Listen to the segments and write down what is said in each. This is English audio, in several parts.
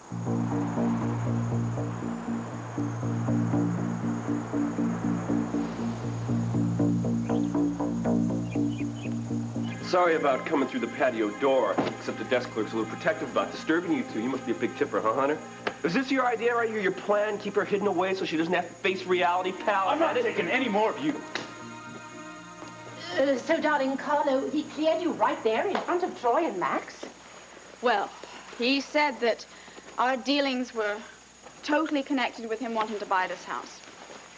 Sorry about coming through the patio door, except the desk clerk's a little protective about disturbing you two. You must be a big tipper, huh, Hunter? Is this your idea right here, your plan? Keep her hidden away so she doesn't have to face reality, pal? I'm not taking any more of you. So, darling, Carlo, he cleared you right there in front of Troy and Max? Well, he said that our dealings were totally connected with him wanting to buy this house.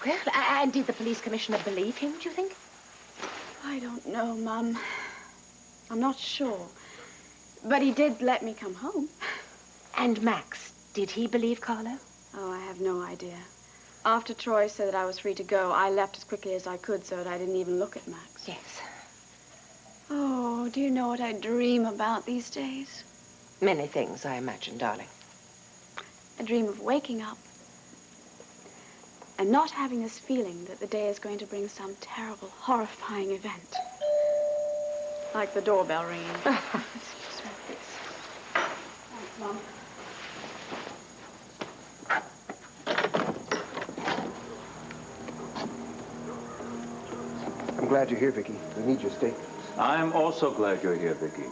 Well, and did the police commissioner believe him, do you think? I don't know, Mum. I'm not sure. But he did let me come home. And Max, did he believe Carlo? Oh, I have no idea. After Troy said that I was free to go, I left as quickly as I could so that I didn't even look at Max. Yes. Oh, do you know what I dream about these days? Many things, I imagine, darling. I dream of waking up and not having this feeling that the day is going to bring some terrible, horrifying event. Like the doorbell ringing. Excuse me, please. Thanks, Mom. I'm glad you're here, Viki. We need your statement. I'm also glad you're here, Viki.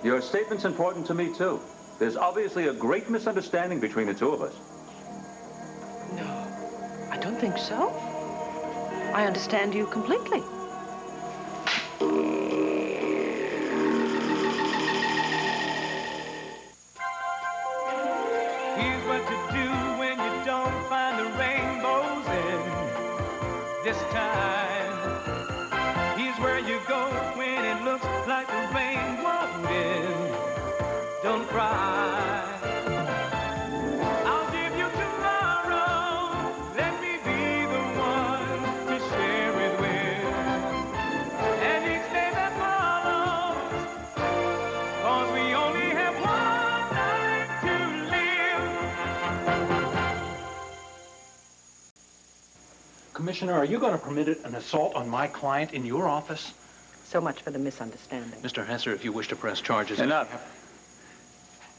Your statement's important to me, too. There's obviously a great misunderstanding between the two of us. No, I don't think so. I understand you completely. Here's what to do when you don't find the rainbows in this time. Here's where you go when it looks like the rain won't end. Don't cry. I'll give you tomorrow. Let me be the one to share it with. And each day that follows, 'cause we only have one night to live. Commissioner, are you going to permit an assault on my client in your office? So much for the misunderstanding. Mr. Hesser, if you wish to press charges... Enough.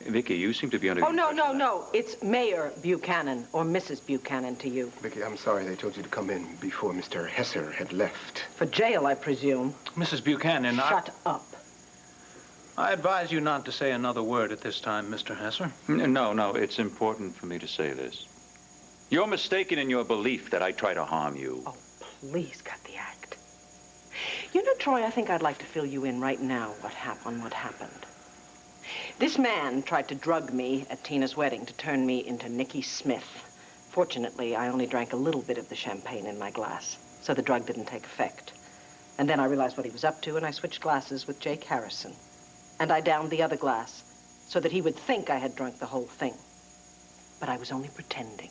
Viki, you seem to be under... Oh, no. It's Mayor Buchanan or Mrs. Buchanan to you. Viki, I'm sorry they told you to come in before Mr. Hesser had left. For jail, I presume. Mrs. Buchanan, Shut up. I advise you not to say another word at this time, Mr. Hesser. No, it's important for me to say this. You're mistaken in your belief that I try to harm you. Oh, please cut the act. You know, Troy, I think I'd like to fill you in right now what happened. This man tried to drug me at Tina's wedding to turn me into Niki Smith. Fortunately, I only drank a little bit of the champagne in my glass, so the drug didn't take effect. And then I realized what he was up to, and I switched glasses with Jake Harrison. And I downed the other glass so that he would think I had drunk the whole thing. But I was only pretending.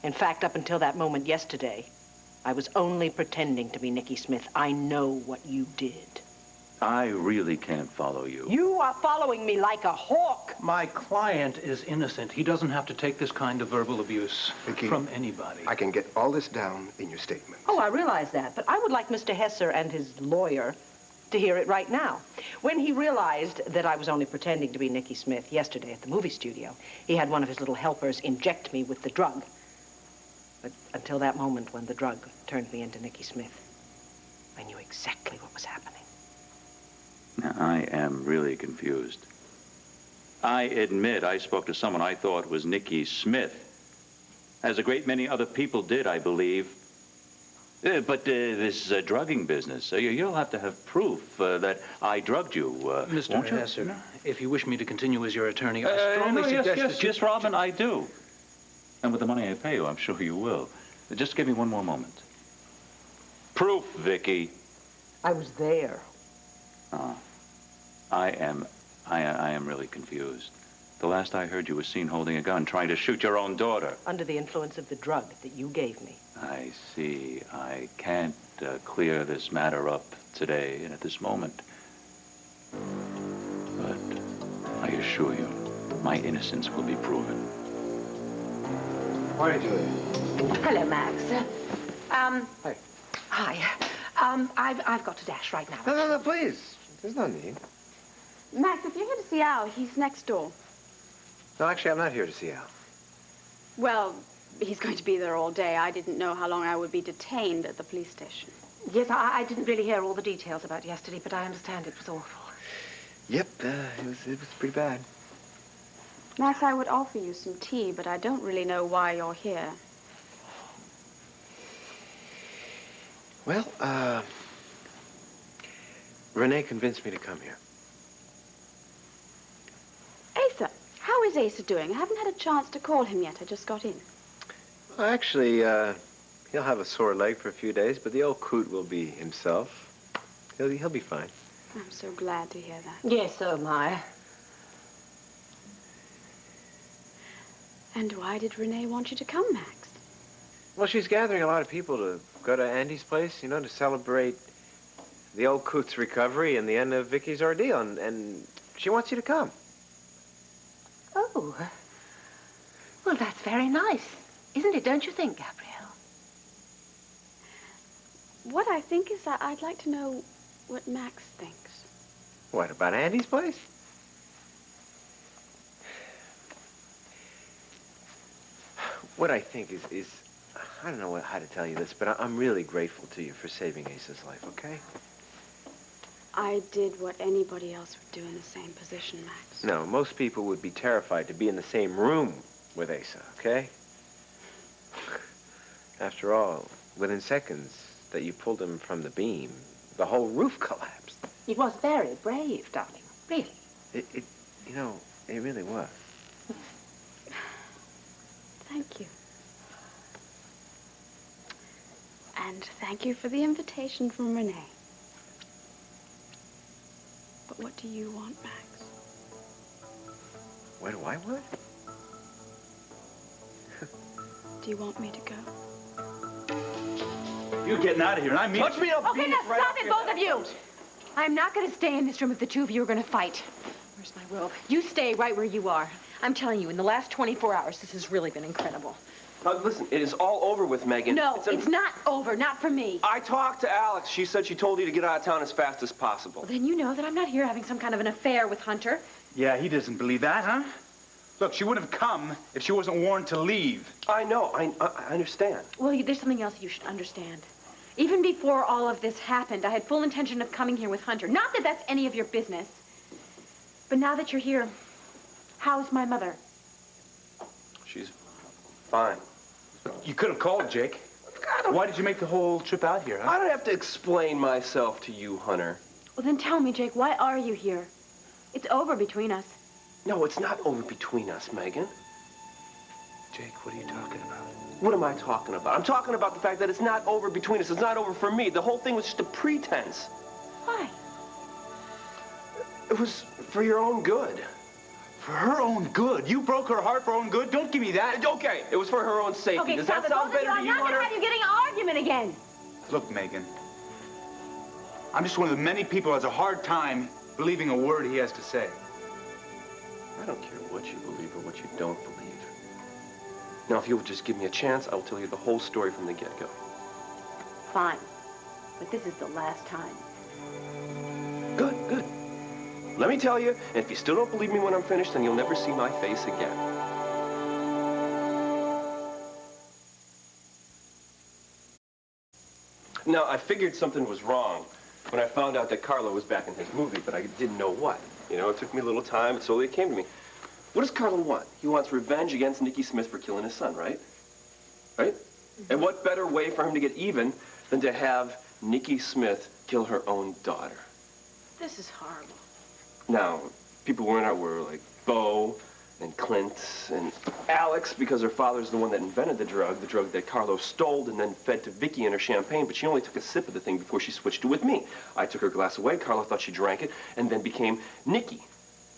In fact, up until that moment yesterday, I was only pretending to be Niki Smith. I know what you did. I really can't follow you. You are following me like a hawk. My client is innocent. He doesn't have to take this kind of verbal abuse Viki, from anybody. I can get all this down in your statement. Oh, I realize that, but I would like Mr. Hesser and his lawyer to hear it right now. When he realized that I was only pretending to be Niki Smith yesterday at the movie studio, he had one of his little helpers inject me with the drug. But until that moment when the drug turned me into Niki Smith, I knew exactly what was happening. Now, I am really confused. I admit I spoke to someone I thought was Niki Smith, as a great many other people did, I believe. But this drugging business, you'll have to have proof that I drugged you, Mr. Hesser, if you wish me to continue as your attorney, I strongly suggest that yes, Robin, I do. And with the money I pay you, I'm sure you will. Just give me one more moment. Proof, Viki. I was there. Oh, I am really confused. The last I heard, you were seen holding a gun, trying to shoot your own daughter. Under the influence of the drug that you gave me. I see. I can't clear this matter up today and at this moment. But I assure you, my innocence will be proven. Morning, Julia. Hello, Max. Hi. Hi. I've got to dash right now. No, please. There's no need. Max, if you're here to see Al, he's next door. No, actually, I'm not here to see Al. Well, he's going to be there all day. I didn't know how long I would be detained at the police station. Yes, I didn't really hear all the details about yesterday, but I understand it was awful. Yep, it was pretty bad. Max, I would offer you some tea, but I don't really know why you're here. Well, Renee convinced me to come here. Asa, how is Asa doing? I haven't had a chance to call him yet. I just got in. Well, actually, he'll have a sore leg for a few days, but the old coot will be himself. He'll be fine. I'm so glad to hear that. Yes, so am I. And why did Renee want you to come, Max? Well, she's gathering a lot of people to go to Andy's place, to celebrate the old coot's recovery and the end of Viki's ordeal, and she wants you to come. Oh. Well, that's very nice. Isn't it, don't you think, Gabrielle? What I think is that I'd like to know what Max thinks. What, about Andy's place? What I think is I don't know how to tell you this, but I'm really grateful to you for saving Asa's life, okay? I did what anybody else would do in the same position, Max. No, most people would be terrified to be in the same room with Asa, okay? After all, within seconds that you pulled him from the beam, the whole roof collapsed. It was very brave, darling. Really. It really was. Thank you. And thank you for the invitation from Renee. But what do you want, Max? What do I want? Do you want me to go? You're getting out of here, and I mean... Touch me up, Okay, now stop it, both of you! I'm not going to stay in this room if the two of you are going to fight. Where's my robe? You stay right where you are. I'm telling you, in the last 24 hours, this has really been incredible. Listen, it is all over with, Megan. No, it's not over. Not for me. I talked to Alex. She said she told you to get out of town as fast as possible. Well, then you know that I'm not here having some kind of an affair with Hunter. Yeah, he doesn't believe that, huh? Look, she wouldn't have come if she wasn't warned to leave. I know. I understand. Well, there's something else you should understand. Even before all of this happened, I had full intention of coming here with Hunter. Not that that's any of your business. But now that you're here, how's my mother? She's fine. You could have called, Jake. Why did you make the whole trip out here, huh? I don't have to explain myself to you, Hunter. Well, then tell me, Jake, why are you here? It's over between us. No, it's not over between us, Megan. Jake, what are you talking about? What am I talking about? I'm talking about the fact that it's not over between us. It's not over for me. The whole thing was just a pretense. Why? It was for your own good. For her own good? You broke her heart for her own good? Don't give me that. Okay, it was for her own safety. Okay, Does stop that it. sound Both of better to you, I'm not Hunter? gonna have you getting an argument again. Look, Megan, I'm just one of the many people who has a hard time believing a word he has to say. I don't care what you believe or what you don't believe. Now, if you'll just give me a chance, I'll tell you the whole story from the get-go. Fine. But this is the last time. Good, good. Let me tell you, and if you still don't believe me when I'm finished, then you'll never see my face again. Now, I figured something was wrong when I found out that Carlo was back in his movie, but I didn't know what. It took me a little time, but slowly it came to me. What does Carlo want? He wants revenge against Niki Smith for killing his son, right? Right? And what better way for him to get even than to have Niki Smith kill her own daughter? This is horrible. Now, people were like Bo and Clint and Alex, because her father's the one that invented the drug that Carlo stole and then fed to Viki in her champagne, but she only took a sip of the thing before she switched it with me. I took her glass away, Carlo thought she drank it, and then became Niki.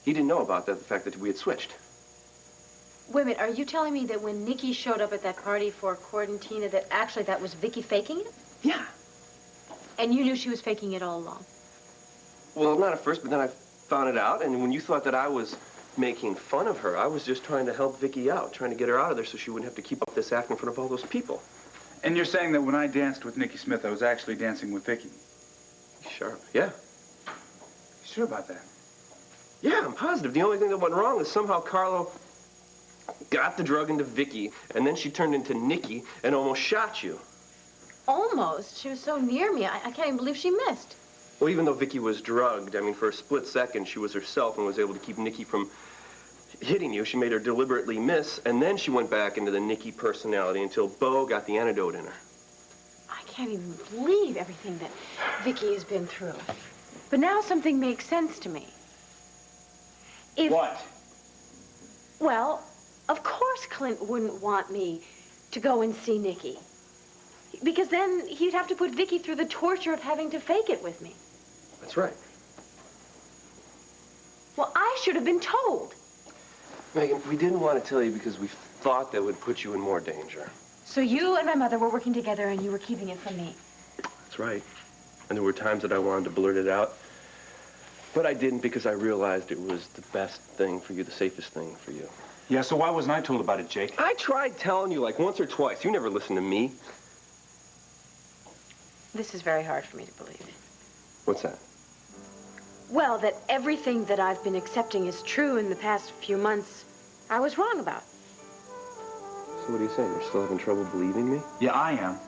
He didn't know about that, the fact that we had switched. Wait a minute, are you telling me that when Niki showed up at that party for Quarantina, that actually that was Viki faking it? Yeah. And you knew she was faking it all along? Well, not at first, but then I found it out, and when you thought that I was making fun of her, I was just trying to help Viki out, trying to get her out of there so she wouldn't have to keep up this act in front of all those people. And you're saying that when I danced with Niki Smith, I was actually dancing with Viki? Sure, yeah. You sure about that? Yeah, I'm positive. The only thing that went wrong is somehow Carlo got the drug into Viki, and then she turned into Niki and almost shot you. Almost. She was so near me. I can't even believe she missed. Well, even though Viki was drugged, I mean, for a split second, she was herself and was able to keep Niki from hitting you. She made her deliberately miss, and then she went back into the Niki personality until Bo got the antidote in her. I can't even believe everything that Viki has been through. But now something makes sense to me. What? Well, of course Clint wouldn't want me to go and see Niki. Because then he'd have to put Viki through the torture of having to fake it with me. That's right. Well, I should have been told. Megan, we didn't want to tell you because we thought that would put you in more danger. So you and my mother were working together and you were keeping it from me. That's right. And there were times that I wanted to blurt it out. But I didn't because I realized it was the best thing for you, the safest thing for you. Yeah, so why wasn't I told about it, Jake? I tried telling you like once or twice. You never listened to me. This is very hard for me to believe. What's that? Well, that everything that I've been accepting as true in the past few months, I was wrong about. So what are you saying? You're still having trouble believing me? Yeah, I am.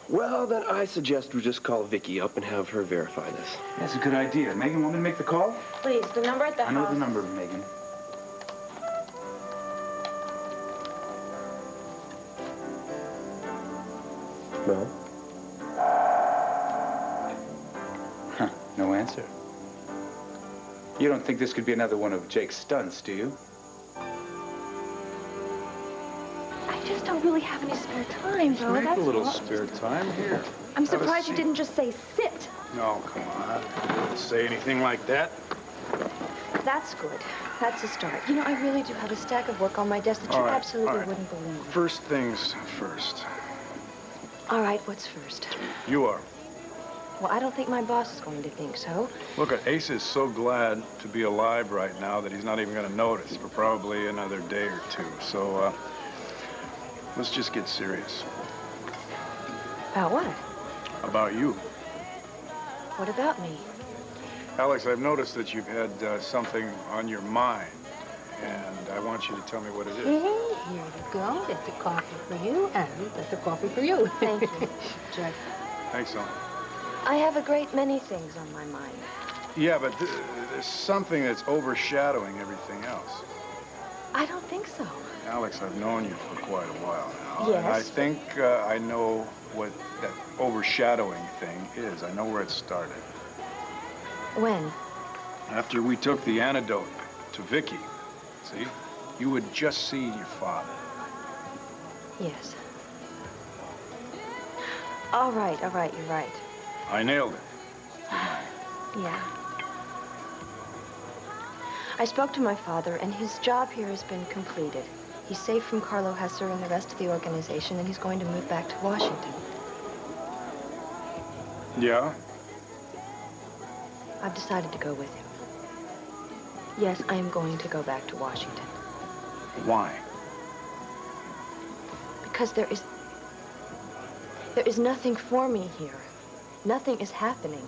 Well, then I suggest we just call Viki up and have her verify this. That's a good idea. Megan, want me to make the call? Please, the number at the I know the number, Megan. No? Huh, no answer. You don't think this could be another one of Jake's stunts, do you? I just don't really have any spare time, though. Make That's a little all. spare time here. I'm Have a surprised you seat. didn't just say sit. No, come on. I didn't say anything like that. That's good. That's a start. You know, I really do have a stack of work on my desk that you All right, absolutely all right. wouldn't believe. First things first. All right, what's first? You are. Well, I don't think my boss is going to think so. Look, Ace is so glad to be alive right now that he's not even going to notice for probably another day or two. So, let's just get serious. About what? About you. What about me? Alex, I've noticed that you've had something on your mind, and I want you to tell me what it is. Here you go. That's the coffee for you, and that's the coffee for you. Thank you, Jack. Thanks, Ellen. I have a great many things on my mind. Yeah, but there's something that's overshadowing everything else. I don't think so. Alex, I've known you for quite a while now. Yes. And I think I know what that overshadowing thing is. I know where it started. When? After we took the antidote to Viki, see? You had just seen your father. Yes. All right, you're right. I nailed it. Yeah. I spoke to my father, and his job here has been completed. He's safe from Carlo Hesser and the rest of the organization, and he's going to move back to Washington. Yeah? I've decided to go with him. Yes, I am going to go back to Washington. Why? Because there is nothing for me here. Nothing is happening.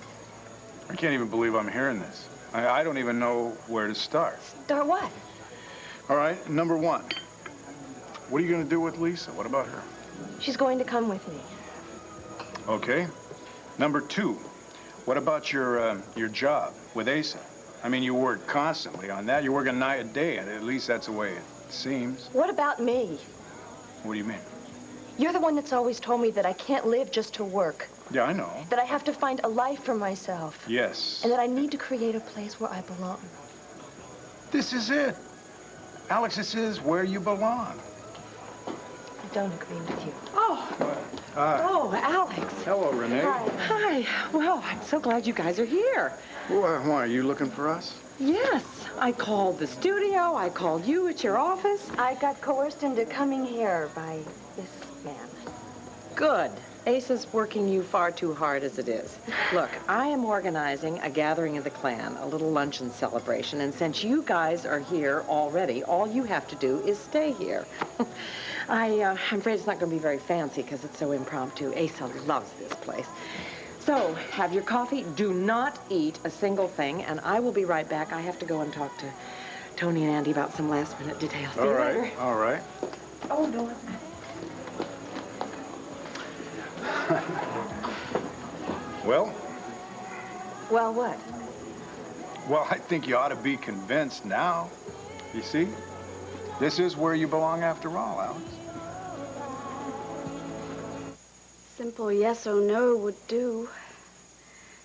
I can't even believe I'm hearing this. I don't even know where to start. Start what? All right, number one. What are you going to do with Lisa? What about her? She's going to come with me. Okay. Number two. What about your job with Asa? I mean, you work constantly on that. You're working night and day, and at least that's the way it seems. What about me? What do you mean? You're the one that's always told me that I can't live just to work. Yeah, I know. That I have to find a life for myself. Yes. And that I need to create a place where I belong. This is it. Alex, this is where you belong. I don't agree with you. Oh, Alex. Hello, Renee. Hi. Well, I'm so glad you guys are here. Why, are you looking for us? Yes. I called the studio. I called you at your office. I got coerced into coming here by this man. Good. Asa's working you far too hard as it is. Look, I am organizing a gathering of the clan, a little luncheon celebration, and since you guys are here already, all you have to do is stay here. I'm afraid it's not going to be very fancy because it's so impromptu. Asa loves this place. So, have your coffee. Do not eat a single thing, and I will be right back. I have to go and talk Tony and Andy about some last-minute details. See All you right, later. all right. Oh, no. Well, Well, what? well, I think you ought to be convinced now. You see? This is where you belong after all, Alex. Simple yes or no would do.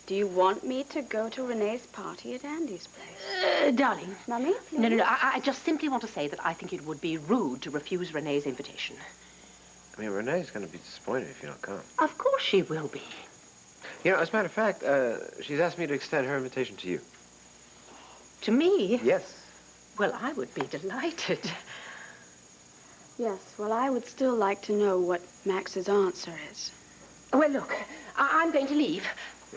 Do you want me to go to Renee's party at Andy's place? Darling. Mummy? No. I just simply want to say that I think it would be rude to refuse Renee's invitation. I mean, Renee's going to be disappointed if you don't come. Of course she will be. You know, as a matter of fact, she's asked me to extend her invitation to you. To me? Yes. Well, I would be delighted. Yes, well, I would still like to know what Max's answer is. Well, look, I'm going to leave.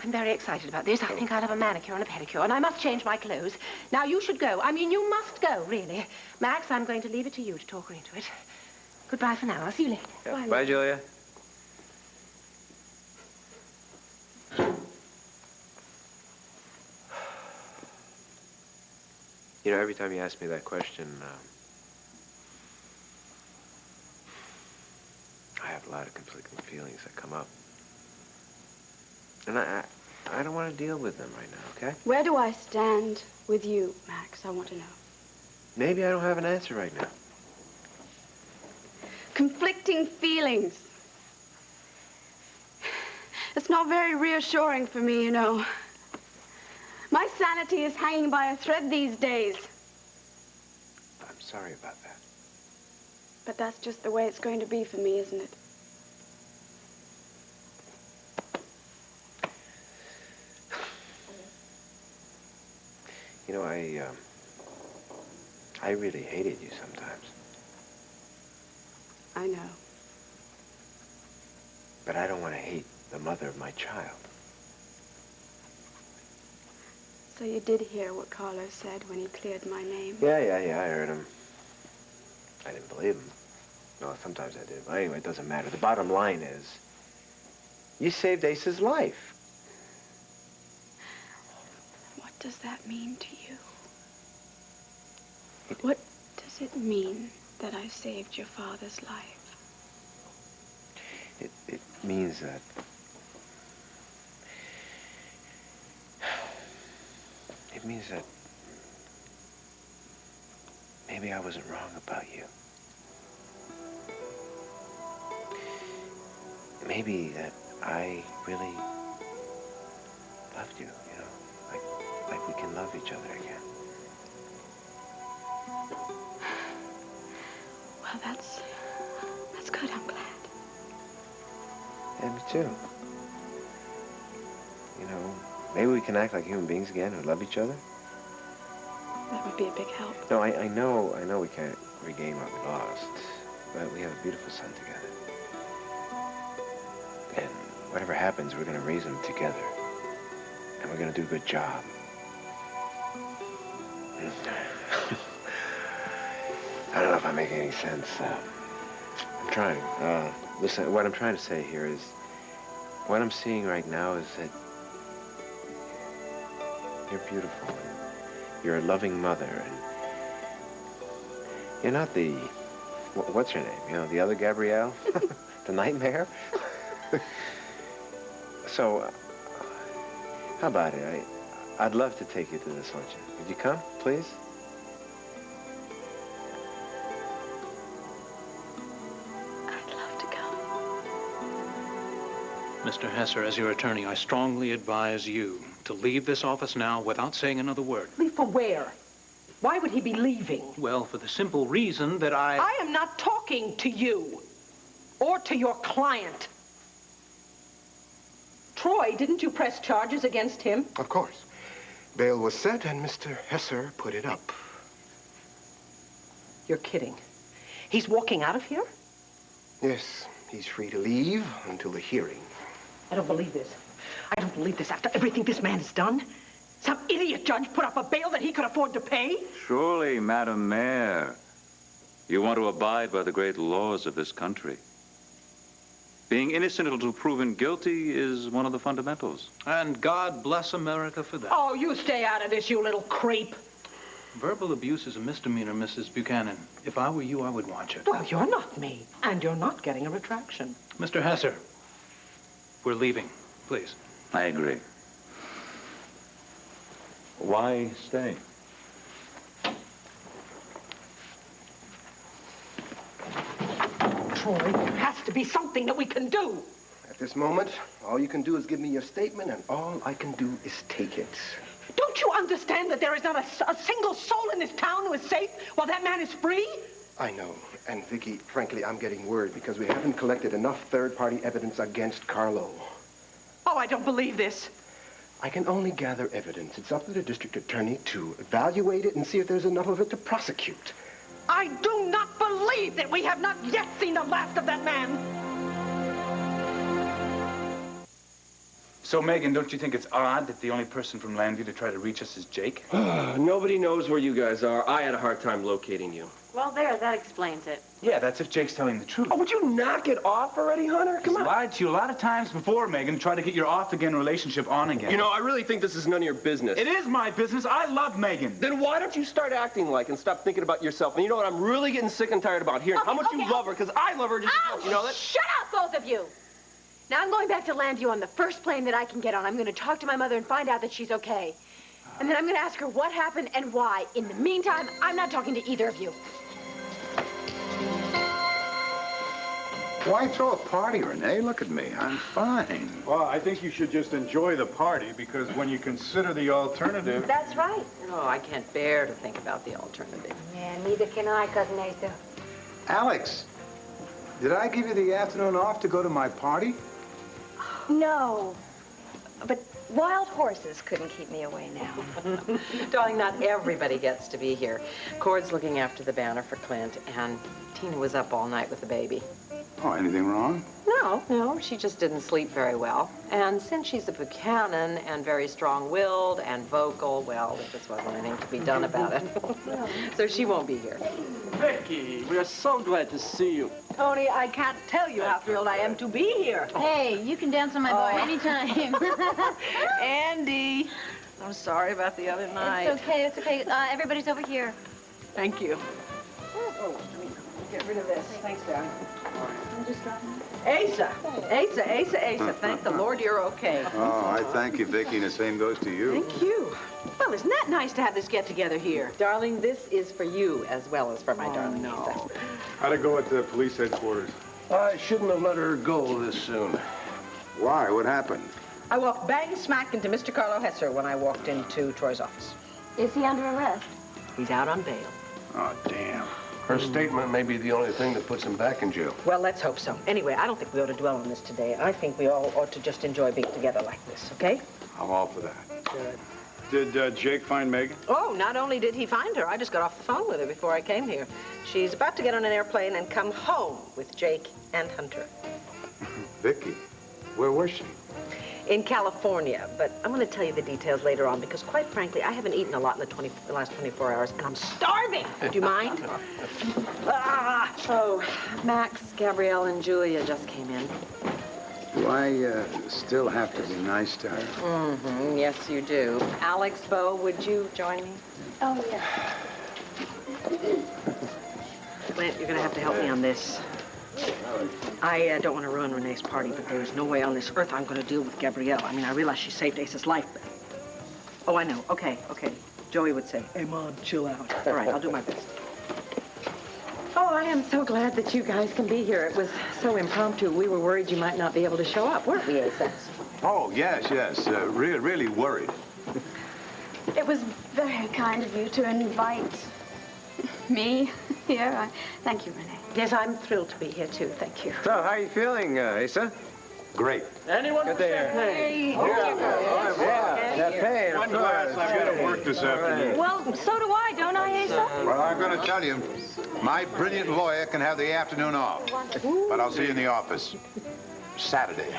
I'm very excited about this. I think I'll have a manicure and a pedicure, and I must change my clothes. Now, you should go. I mean, you must go, really. Max, I'm going to leave it to you to talk her into it. Goodbye for now. I'll see you later. Yeah. Bye, Julia. You know, every time you ask me that question, I have a lot of conflicting feelings that come up. And I don't want to deal with them right now, okay? Where do I stand with you, Max? I want to know. Maybe I don't have an answer right now. Conflicting feelings. It's not very reassuring for me, you know. My sanity is hanging by a thread these days. I'm sorry about that. But that's just the way it's going to be for me, isn't it? You know, I really hated you sometimes. I know. But I don't want to hate the mother of my child. So you did hear what Carlo said when he cleared my name? Yeah, I heard him. I didn't believe him. No, sometimes I did. But anyway, it doesn't matter. The bottom line is, you saved Ace's life. What does that mean to you? What does it mean that I saved your father's life? It means that... It means that maybe I wasn't wrong about you. Maybe that I really loved you, you know, like we can love each other again. Well, that's good. I'm glad. Yeah, me too. You know, maybe we can act like human beings again and love each other. That would be a big help. No, I know we can't regain what we lost, but we have a beautiful son together. And whatever happens, we're going to raise him together. And we're going to do a good job. I don't know if I'm making any sense. I'm trying. Listen, what I'm trying to say here is, what I'm seeing right now is that you're beautiful, and you're a loving mother, and you're not the, what's her name? You know, the other Gabrielle? The nightmare? So, how about it? I'd love to take you to this luncheon. Would you come, please? I'd love to come. Mr. Hesser, as your attorney, I strongly advise you to leave this office now without saying another word. Leave for where? Why would he be leaving? Well, for the simple reason that I am not talking to you or to your client. Troy, didn't you press charges against him? Of course. Bail was set and Mr. Hesser put it up. You're kidding. He's walking out of here? Yes, he's free to leave until the hearing. I don't believe this. I don't believe this after everything this man has done. Some idiot judge put up a bail that he could afford to pay? Surely, Madam Mayor, you want to abide by the great laws of this country. Being innocent until proven guilty is one of the fundamentals. And God bless America for that. Oh, you stay out of this, you little creep. Verbal abuse is a misdemeanor, Mrs. Buchanan. If I were you, I would watch it. Well, you're not me, and you're not getting a retraction. Mr. Hesser, we're leaving, please. I agree. Why stay? Troy, there has to be something that we can do. At this moment, all you can do is give me your statement, and all I can do is take it. Don't you understand that there is not a single soul in this town who is safe while that man is free? I know. And, Viki, frankly, I'm getting worried because we haven't collected enough third-party evidence against Carlo. Oh, I don't believe this. I can only gather evidence. It's up to the district attorney to evaluate it and see if there's enough of it to prosecute. I do not believe that we have not yet seen the last of that man. So, Megan, don't you think it's odd that the only person from Llanview to try to reach us is Jake? Nobody knows where you guys are. I had a hard time locating you. Well, there, that explains it. Yeah, that's if Jake's telling the truth. Oh, would you knock it off already, Hunter? Come on. He's lied to you a lot of times before, Megan, try to get your off-again relationship on again. You know, I really think this is none of your business. It is my business. I love Megan. Then why don't you start acting like and stop thinking about yourself? And you know what? I'm really getting sick and tired about hearing how much you love her, because I love her just as much. You know that? Shut up, both of you! Now I'm going back to Llanview on the first plane that I can get on. I'm going to talk to my mother and find out that she's okay. And then I'm going to ask her what happened and why. In the meantime, I'm not talking to either of you. Why throw a party, Renee? Look at me. I'm fine. Well, I think you should just enjoy the party, because when you consider the alternative... That's right. Oh, I can't bear to think about the alternative. Yeah, neither can I, Cousin Asa. Alex, did I give you the afternoon off to go to my party? No, but wild horses couldn't keep me away now. Darling, not everybody gets to be here. Cord's looking after the banner for Clint, and Tina was up all night with the baby. Oh, anything wrong? No, she just didn't sleep very well. And since she's a Buchanan and very strong-willed and vocal, well, there just wasn't anything to be done about it. So she won't be here. Viki, we are so glad to see you. Tony, I can't tell you how thrilled I am to be here. Hey, you can dance on my bar anytime. Andy, I'm sorry about the other night. It's okay, it's okay. Everybody's over here. Thank you. Oh, let me get rid of this. Thanks, darling. Asa, thank the Lord you're okay. Oh, I thank you, Viki, and the same goes to you. Thank you. Well, isn't that nice to have this get-together here? Darling, this is for you as well as for my darling Asa. How'd it go at the police headquarters? I shouldn't have let her go this soon. Why? What happened? I walked bang smack into Mr. Carlo Hesser when I walked into Troy's office. Is he under arrest? He's out on bail. Oh, damn. Her statement may be the only thing that puts him back in jail. Well, let's hope so. Anyway, I don't think we ought to dwell on this today. I think we all ought to just enjoy being together like this, okay? I'm all for that. Good. Did Jake find Megan? Oh, not only did he find her, I just got off the phone with her before I came here. She's about to get on an airplane and come home with Jake and Hunter. Viki, where was she? In California, but I'm going to tell you the details later on because, quite frankly, I haven't eaten a lot in the last 24 hours, and I'm starving. Do you mind? Oh, Max, Gabrielle, and Julia just came in. Do I still have to be nice to her? Mm-hmm. Yes, you do. Alex, Bo, would you join me? Oh, yeah. Clint, you're going to have to help me on this. I don't want to ruin Renee's party, but there's no way on this earth I'm going to deal with Gabrielle. I mean, I realize she saved Ace's life, but... Oh, I know. Okay. Joey would say, hey, Mom, chill out. All right, I'll do my best. Oh, I am so glad that you guys can be here. It was so impromptu. We were worried you might not be able to show up, weren't we, Ace? Oh, yes. Really worried. It was very kind of you to invite me here. Thank you, Renee. Yes, I'm thrilled to be here, too. Thank you. So, how are you feeling, Asa? Great. Anyone? Good to hear. Hey. Champagne. One glass. I've got to work this afternoon. Well, so do I, don't I, Asa? Well, I'm going to tell you, my brilliant lawyer can have the afternoon off. But I'll see you in the office. Saturday.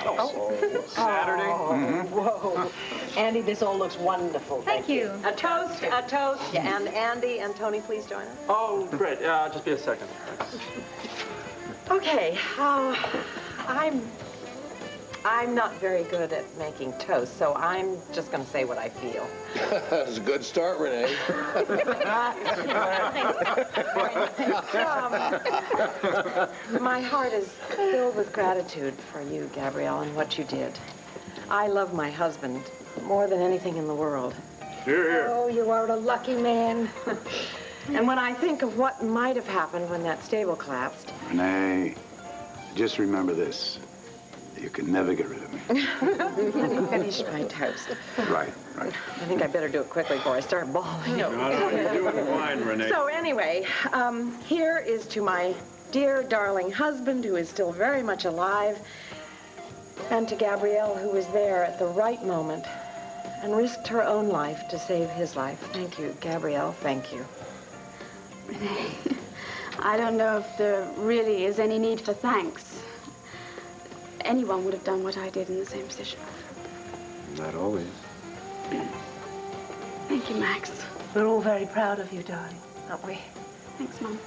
Saturday? Mm-hmm. Whoa. Andy, this all looks wonderful. Thank you. A toast. Yeah, and Andy and Tony, please join us. Oh, great. Just be a second. Okay, I'm not very good at making toast, so I'm just going to say what I feel. That's a good start, Renee. My heart is filled with gratitude for you, Gabrielle, and what you did. I love my husband more than anything in the world. Here, here. Oh, you are a lucky man. And when I think of what might have happened when that stable collapsed... Renee, just remember this. You can never get rid of me. Let me finish my toast. Right, right. I think I better do it quickly before I start bawling. No, you're doing fine, Renee. So anyway, here is to my dear, darling husband, who is still very much alive, and to Gabrielle, who was there at the right moment and risked her own life to save his life. Thank you, Gabrielle. Thank you. Renee, I don't know if there really is any need for thanks. Anyone would have done what I did in the same position. Not always. Thank you, Max. We're all very proud of you, darling, aren't we? Thanks, Mom.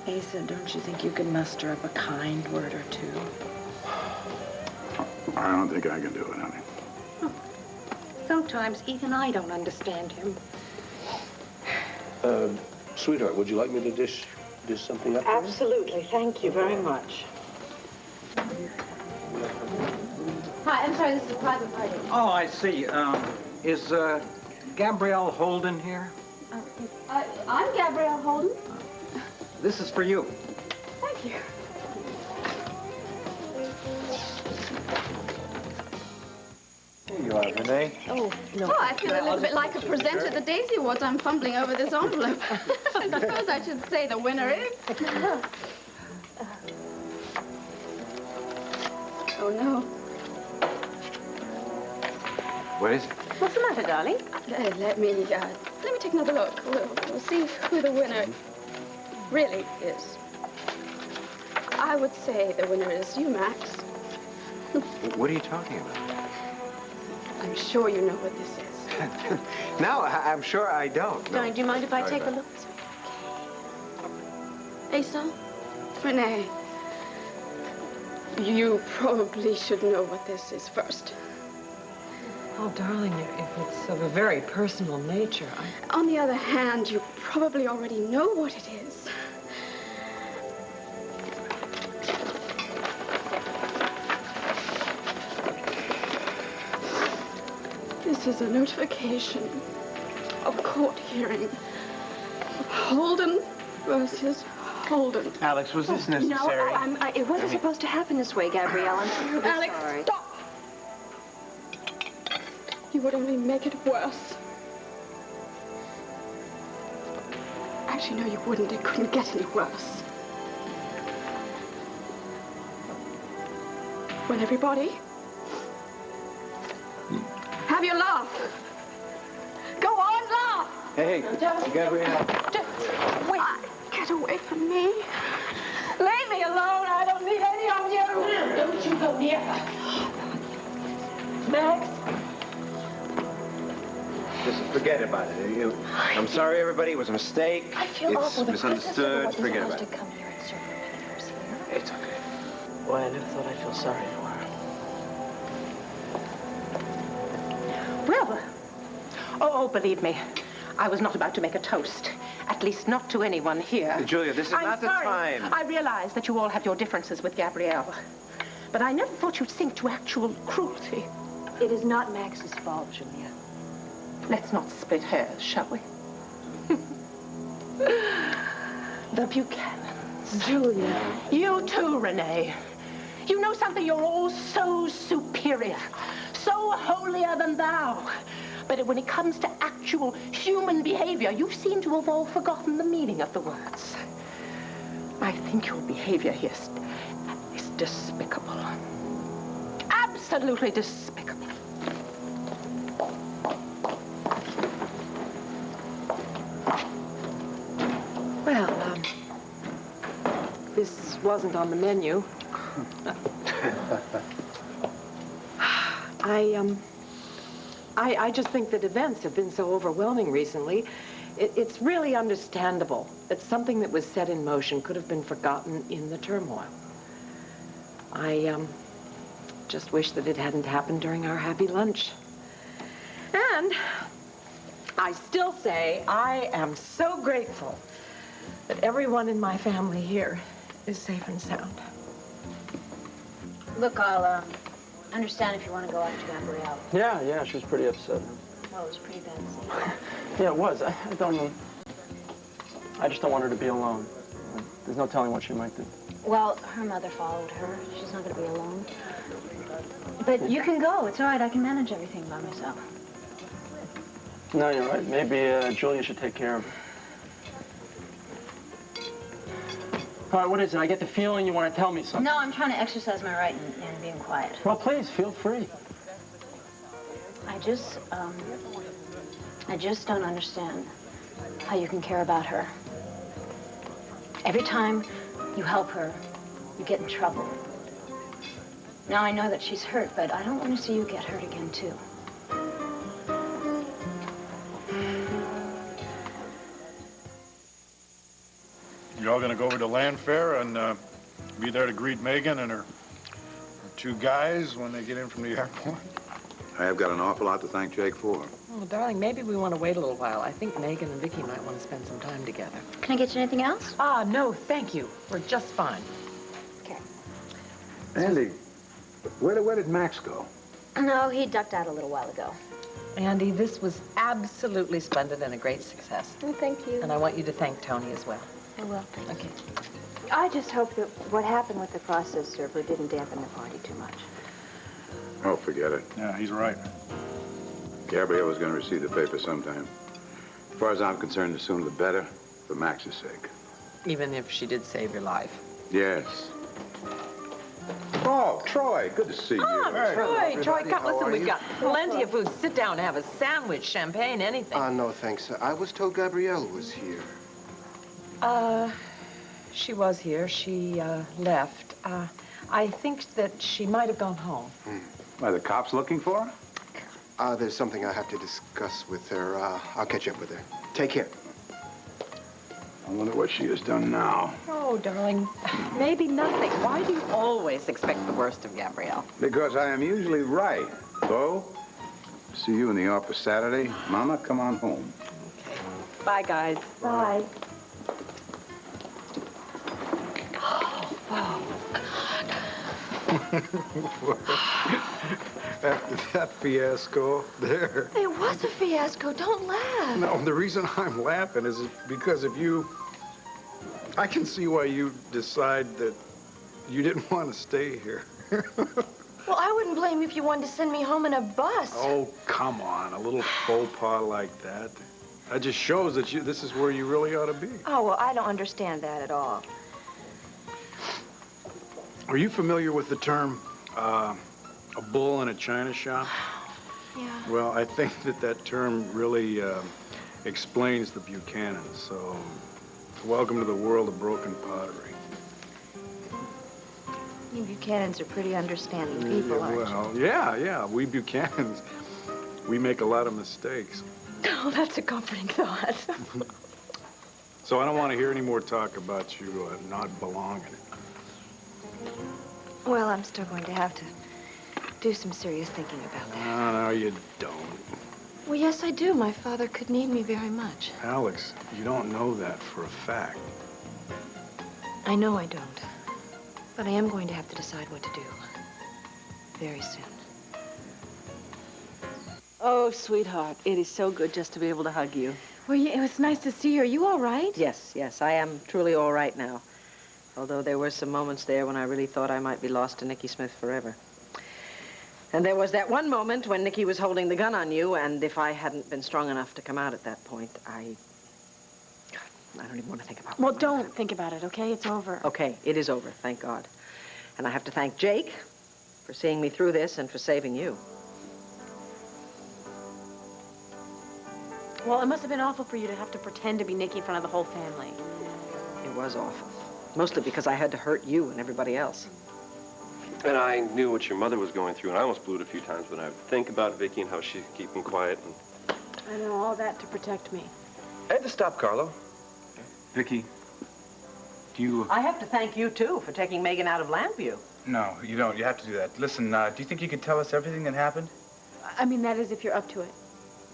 Asa, don't you think you can muster up a kind word or two? I don't think I can do it, honey. Sometimes even I don't understand him. Sweetheart, would you like me to dish something up for you? Absolutely. Thank you very much. Hi, I'm sorry, this is a private party. Oh, I see. Is Gabrielle Holden here? I'm Gabrielle Holden. This is for you. Thank you. Here you are, Renee. Oh, no. Oh, I feel a little bit like a presenter at the Daisy Awards. I'm fumbling over this envelope. I suppose I should say the winner is... Oh, no. What is it? What's the matter, darling? Let me take another look. We'll see who the winner really is. I would say the winner is you, Max. What are you talking about? I'm sure you know what this is. No, I'm sure I don't. No. Darling, do you mind if I take a look? Asa? Renee. You probably should know what this is first. Oh, darling, if it's of a very personal nature, On the other hand, you probably already know what it is. This is a notification of court hearing. Holden versus Holden. Alex, was this necessary? No, it wasn't supposed to happen this way, Gabrielle. I'm terribly Alex, sorry. stop! You would only make it worse. Actually, no, you wouldn't. It couldn't get any worse. When everybody... Have your laugh. Go on, laugh! Hey, Gabrielle. Wait. Get away from me. Leave me alone. I don't need any of you. Don't you go near her. Max? Just forget about it. I'm sorry, everybody. It was a mistake. I feel It's awful. The misunderstood. Forget about to it. come here and serve her manners here. It's okay. boy, I never thought I'd feel sorry for her. Well, oh, believe me, I was not about to make a toast. At least not to anyone here. Julia, this is not the time. I realize that you all have your differences with Gabrielle. But I never thought you'd sink to actual cruelty. It is not Max's fault, Julia. Let's not split hairs, shall we? The Buchanans. Julia. You too, Renee. You know something? You're all so superior, so holier than thou. But when it comes to actual human behavior, you seem to have all forgotten the meaning of the words. I think your behavior here is despicable. Absolutely despicable. Well, this wasn't on the menu. I just think that events have been so overwhelming recently. It's really understandable that something that was set in motion could have been forgotten in the turmoil. I just wish that it hadn't happened during our happy lunch. And I still say I am so grateful that everyone in my family here is safe and sound. Look, I'll understand if you want to go out to Gabrielle. Yeah, she was pretty upset. Well, it was pretty bad scene. Yeah, it was. I don't know. I just don't want her to be alone. There's no telling what she might do. Well, her mother followed her. She's not going to be alone. But you can go. It's all right. I can manage everything by myself. No, you're right. Maybe Julia should take care of her. All right, what is it? I get the feeling you want to tell me something. No, I'm trying to exercise my right in being quiet. Well, please, feel free. I just don't understand how you can care about her. Every time you help her, you get in trouble. Now I know that she's hurt, but I don't want to see you get hurt again, too. You all gonna go over to Landfair and be there to greet Megan and her two guys when they get in from the airport? I have got an awful lot to thank Jake for. Oh, darling, maybe we want to wait a little while. I think Megan and Viki might want to spend some time together. Can I get you anything else? Ah, no, thank you. We're just fine. Okay. Andy, where did Max go? No, he ducked out a little while ago. Andy, this was absolutely splendid and a great success. Oh, thank you. And I want you to thank Tony as well. I will, thank you. Okay. I just hope that what happened with the process server didn't dampen the party too much. Oh, forget it. Yeah, he's right. Gabrielle was going to receive the paper sometime. As far as I'm concerned, the sooner the better, for Max's sake. Even if she did save your life. Yes. Oh, Troy, good to see you. Oh, Troy, come, How listen, are we've you? got plenty of food. Sit down, have a sandwich, champagne, anything. No, thanks. I was told Gabrielle was here. She was here. She, left. I think that she might have gone home. Are the cops looking for her? There's something I have to discuss with her. I'll catch up with her. Take care. I wonder what she has done now. Oh, darling, maybe nothing. Why do you always expect the worst of Gabrielle? Because I am usually right. So, see you in the office Saturday. Mama, come on home. Okay. Bye, guys. Bye. After that fiasco, there. It was a fiasco. Don't laugh. No, the reason I'm laughing is because of you. I can see why you decide that you didn't want to stay here. Well, I wouldn't blame you if you wanted to send me home in a bus. Oh, come on. A little faux pas like that. That just shows that this is where you really ought to be. Oh, well, I don't understand that at all. Are you familiar with the term, a bull in a china shop? Yeah. Well, I think that term really explains the Buchanans. So, welcome to the world of broken pottery. You Buchanans are pretty understanding people, aren't you? Well, yeah. We Buchanans, we make a lot of mistakes. Oh, that's a comforting thought. So I don't want to hear any more talk about you not belonging. Well, I'm still going to have to do some serious thinking about that. No, you don't. Well, yes, I do. My father could need me very much. Alex, you don't know that for a fact. I know I don't. But I am going to have to decide what to do. Very soon. Oh, sweetheart, it is so good just to be able to hug you. Well, it was nice to see you. Are you all right? Yes, I am truly all right now. Although there were some moments there when I really thought I might be lost to Niki Smith forever. And there was that one moment when Niki was holding the gun on you, and if I hadn't been strong enough to come out at that point, I don't even want to think about it. Well, don't think about it, okay? It's over. Okay, it is over, thank God. And I have to thank Jake for seeing me through this and for saving you. Well, it must have been awful for you to have to pretend to be Niki in front of the whole family. It was awful. Mostly because I had to hurt you and everybody else. And I knew what your mother was going through, and I almost blew it a few times when I would think about Viki and how she's keeping quiet. And I know, all that to protect me. I had to stop Carlo. Viki, do you... I have to thank you, too, for taking Megan out of Llanview. No, you don't. You have to do that. Listen, do you think you could tell us everything that happened? I mean, that is if you're up to it.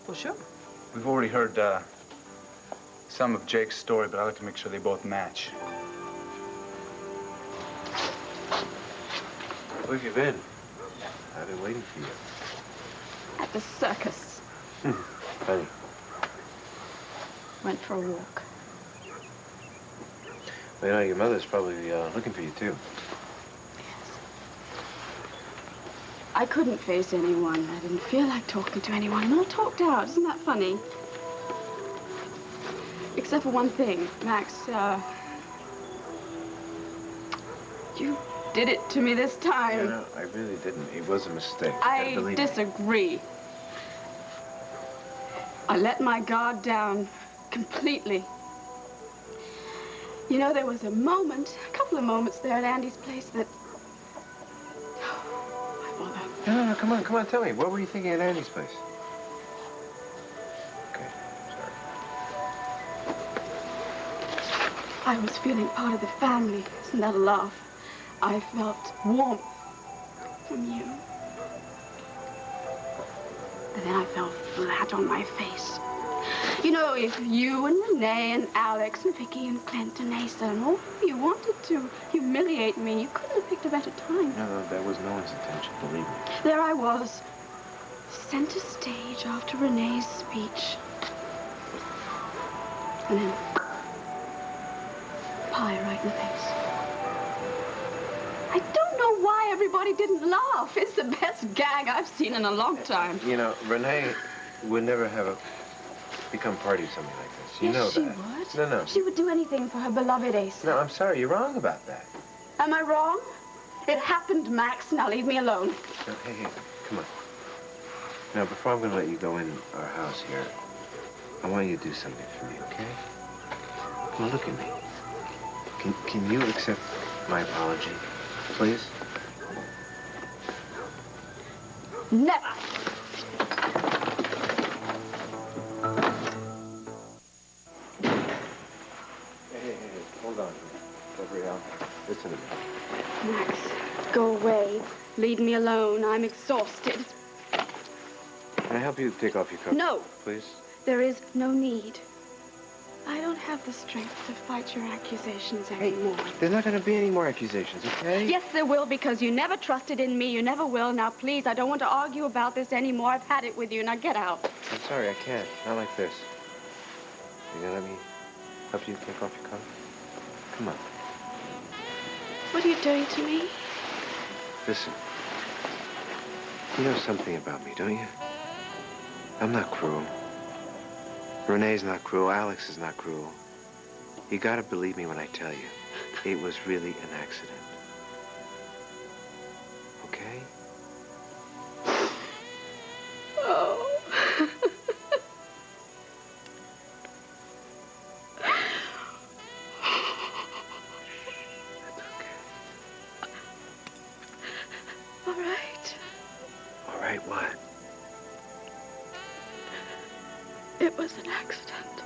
Well, sure. We've already heard some of Jake's story, but I'd like to make sure they both match. Where have you been? I've been waiting for you. At the circus. Funny. Went for a walk. Well, you know, your mother's probably looking for you, too. I couldn't face anyone. I didn't feel like talking to anyone. I'm all talked out. Isn't that funny? Except for one thing, Max, you did it to me this time. You know, I really didn't. It was a mistake. I Believe me. disagree. I let my guard down completely. You know, there was a moment, a couple of moments there at Andy's place that... No, come on, tell me. What were you thinking at Andy's place? Okay, sorry. I was feeling part of the family. Isn't that a laugh? I felt warmth from you. And then I fell flat on my face. You know, if you and Renee and Alex and Viki and Clint and Asa and all of you wanted to humiliate me, you couldn't have picked a better time. No, that was no one's intention, believe me. There I was, center stage after Renee's speech. And then, pie right in the face. I don't know why everybody didn't laugh. It's the best gag I've seen in a long time. You know, Renee would never have become party to something like this. You know Yes, she that. would. No. She would do anything for her beloved Asa. No, I'm sorry. You're wrong about that. Am I wrong? It happened, Max. Now leave me alone. No, hey, come on. Now, before I'm going to let you go in our house here, I want you to do something for me, okay? Come on, look at me. Can you accept my apology, please? Never. Hey, hold on. Gabrielle, listen to me. Max, go away. Leave me alone. I'm exhausted. Can I help you take off your coat? No. Please? There is no need. I don't have the strength to fight your accusations anymore. There's not going to be any more accusations, okay? Yes, there will, because you never trusted in me. You never will. Now, please, I don't want to argue about this anymore. I've had it with you. Now, get out. I'm sorry, I can't. Not like this. You gonna let me help you take off your coat? Come on. What are you doing to me? Listen. You know something about me, don't you? I'm not cruel. Renee's not cruel. Alex is not cruel. You gotta believe me when I tell you. It was really an accident. Okay? Oh. All right. All right, what? It was an accident.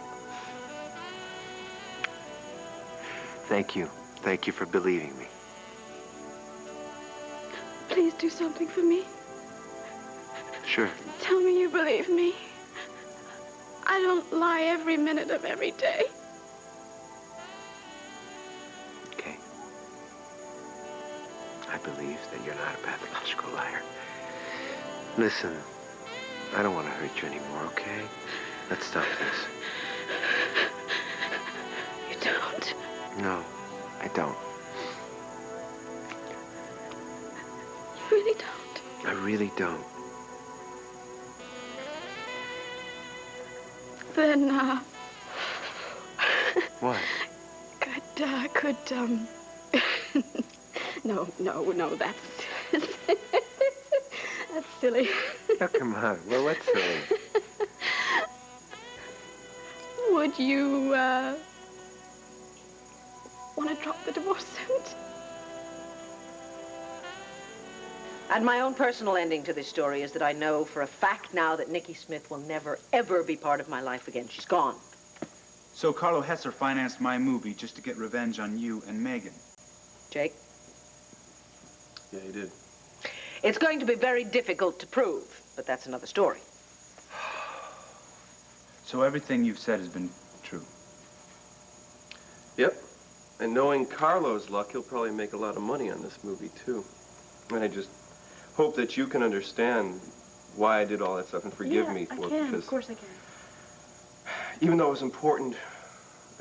Thank you. Thank you for believing me. Please do something for me. Sure. Tell me you believe me. I don't lie every minute of every day. Okay. I believe that you're not a pathological liar. Listen, I don't want to hurt you anymore, okay? Let's stop this. You don't? No, I don't. You really don't? I really don't. Then, What? No, that's... that's silly. Oh, come on. Well, what's silly? Would you, want to drop the divorce suit? And my own personal ending to this story is that I know for a fact now that Niki Smith will never, ever be part of my life again. She's gone. So Carlo Hesser financed my movie just to get revenge on you and Megan. Jake? Yeah, he did. It's going to be very difficult to prove, but that's another story. So everything you've said has been true? Yep. And knowing Carlo's luck, he'll probably make a lot of money on this movie, too. And I just hope that you can understand why I did all that stuff and forgive me for it. I can. Because Of course I can. even though it was important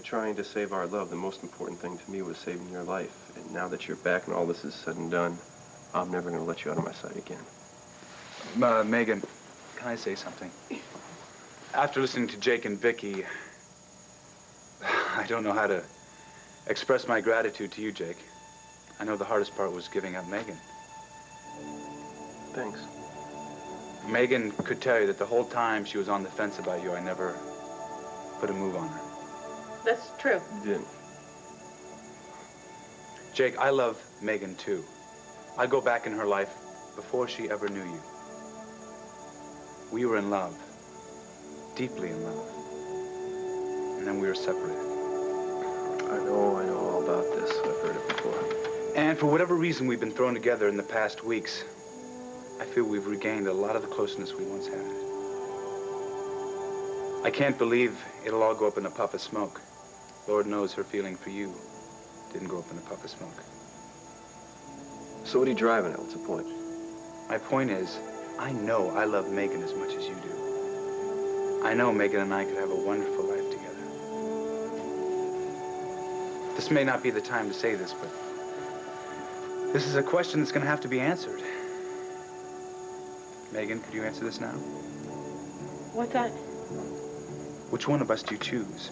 trying to save our love, the most important thing to me was saving your life. And now that you're back and all this is said and done, I'm never going to let you out of my sight again. Megan, can I say something? After listening to Jake and Viki, I don't know how to express my gratitude to you, Jake. I know the hardest part was giving up Megan. Thanks. Megan could tell you that the whole time she was on the fence about you, I never put a move on her. That's true. You didn't. Jake, I love Megan, too. I'd go back in her life before she ever knew you. We were in love. Deeply in love. And then we were separated. I know all about this. I've heard it before. And for whatever reason we've been thrown together in the past weeks, I feel we've regained a lot of the closeness we once had. I can't believe it'll all go up in a puff of smoke. Lord knows her feeling for you didn't go up in a puff of smoke. So what are you driving at? What's the point? My point is, I know I love Megan as much as you do. I know Megan and I could have a wonderful life together. This may not be the time to say this, but this is a question that's going to have to be answered. Megan, could you answer this now? What's that? Which one of us do you choose?